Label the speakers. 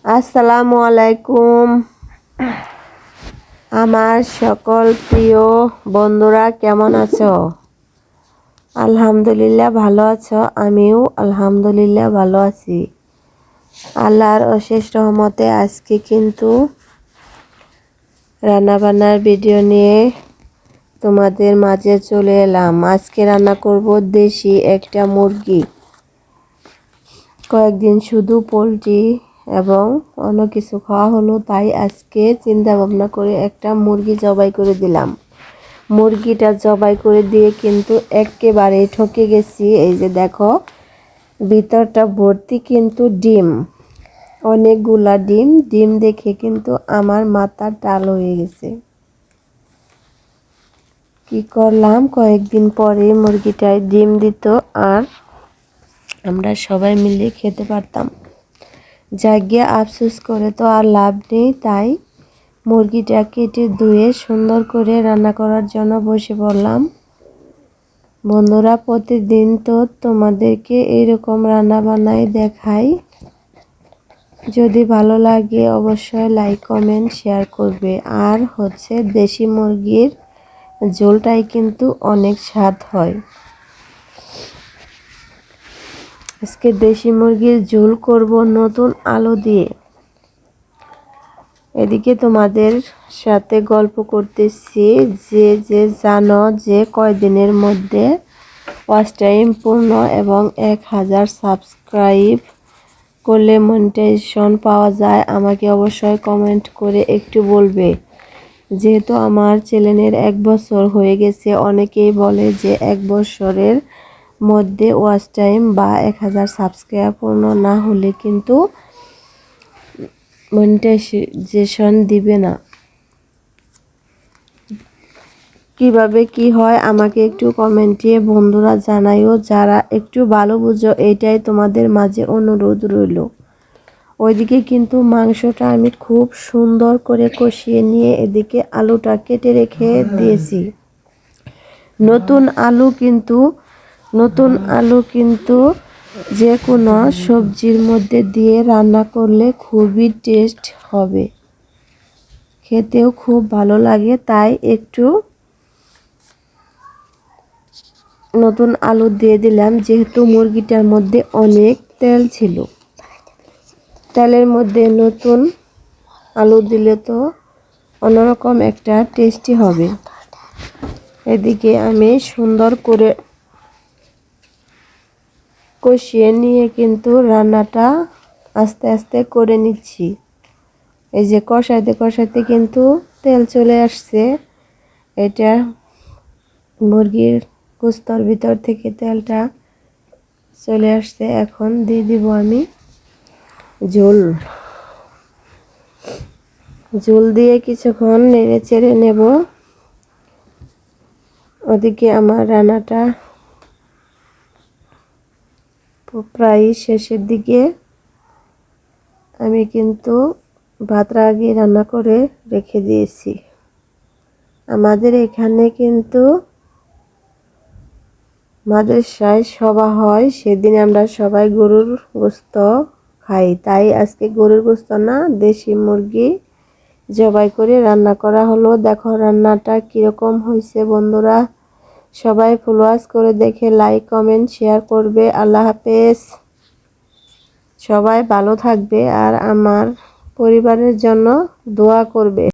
Speaker 1: আসসালামু আলাইকুম আমার সকল প্রিয় বন্ধুরা, কেমন আছো? আলহামদুলিল্লাহ ভালো আছো? আমিও আলহামদুলিল্লাহ ভালো আছি। আল্লাহর অশেষ রহমতে আজকে কিন্তু রান্নাবান্নার ভিডিও নিয়ে তোমাদের মাঝে চলে এলাম। আজকে রান্না করব দেশি একটা মুরগি। কয়েকদিন শুধু পোলট্রি এবং অন্য কিছু খাওয়া হলো, তাই আজকে চিন্তা ভাবনা করে একটা মুরগি জবাই করে দিলাম। মুরগিটা জবাই করে দিয়ে কিন্তু একেবারে ঠকে গেছি। এই যে দেখো, ভিতরটা ভর্তি কিন্তু ডিম, অনেকগুলা ডিম দেখে কিন্তু আমার মাথা টাল হয়ে গেছে। কি করলাম, কয়েকদিন পরে মুরগিটায় ডিম দিত আর আমরা সবাই মিলে খেতে পারতাম। জায়গা আফসোস করে তো আর লাভ নেই, তাই মুরগিটা কেটে ধুয়ে সুন্দর করে রান্না করার জন্য বসে পড়লাম। বন্ধুরা, প্রতিদিন তো তোমাদেরকে এরকম রান্না বান্নাই দেখাই। যদি ভালো লাগে অবশ্যই লাইক কমেন্ট শেয়ার করবে। আর দেশি মুরগির ঝোলটাই কিন্তু অনেক স্বাদ হয়। আজকে দেশি মুরগির ঝোল করব নতুন আলু দিয়ে। এদিকে তোমাদের সাথে গল্প করতেছি, যে জানো যে কয়দিনের মধ্যে ওয়াচ টাইম পূর্ণ এবং 1000 সাবস্ক্রাইব করলে মনিটাইজেশন পাওয়া যায়। আমাকে অবশ্যই কমেন্ট করে একটু বলবে। যেহেতু আমার চ্যানেলের 1 বছর হয়ে গেছে, অনেকেই বলে যে 1 বছরের মধ্যে ওয়াচ টাইম বা 1000 সাবস্ক্রাইব পূর্ণ না হলে কিন্তু মনিটাইজেশন দিবে না। কিভাবে কি হয় আমাকে একটু কমেন্টে বন্ধুরা জানাইও, যারা একটু ভালো বুঝো। এইটাই তোমাদের মাঝে অনুরোধ রইল। ওইদিকে কিন্তু মাংসটা আমি খুব সুন্দর করে কষিয়ে নিয়ে এদিকে আলুটা কেটে রেখে দিয়েছি। নতুন আলু কিন্তু যে কোনো সবজির মধ্যে দিয়ে রান্না করলে খুবই টেস্ট হবে, খেতেও খুব ভালো লাগে। তাই একটু নতুন আলু দিয়ে দিলাম, যেহেতু মুরগিটার মধ্যে অনেক তেল ছিল। তেলের মধ্যে নতুন আলু দিলে তো অন্যরকম একটা টেস্টি হবে। এদিকে আমি সুন্দর করে কষিয়ে নিয়ে কিন্তু রান্নাটা আস্তে আস্তে করে নিচ্ছি। এই যে কষাইতে কষাইতে কিন্তু তেল চলে আসছে। এটা মুরগির গোস্তর ভিতর থেকে তেলটা চলে আসছে। এখন দিয়ে দিব আমি ঝোল দিয়ে কিছুক্ষণ নেড়ে চেড়ে নেব। ওদিকে আমার রান্নাটা প্রায় শেষের দিকে। আমি কিন্তু ভাতটা আগে রান্না করে রেখে দিয়েছি। আমাদের এখানে কিন্তু মাদ্রাসায় সভা হয়, সেদিন আমরা সবাই গরুর গোস্ত খাই। তাই আজকে গরুর গোস্ত না, দেশি মুরগি জবাই করে রান্না করা হলো। দেখো রান্নাটা কিরকম হয়েছে। বন্ধুরা সবাই ফুল ওয়াচ করে দেখে লাইক কমেন্ট শেয়ার করবে। আল্লাহ হাফেজ। সবাই ভালো থাকবে আর আমার পরিবারের জন্য দোয়া করবে।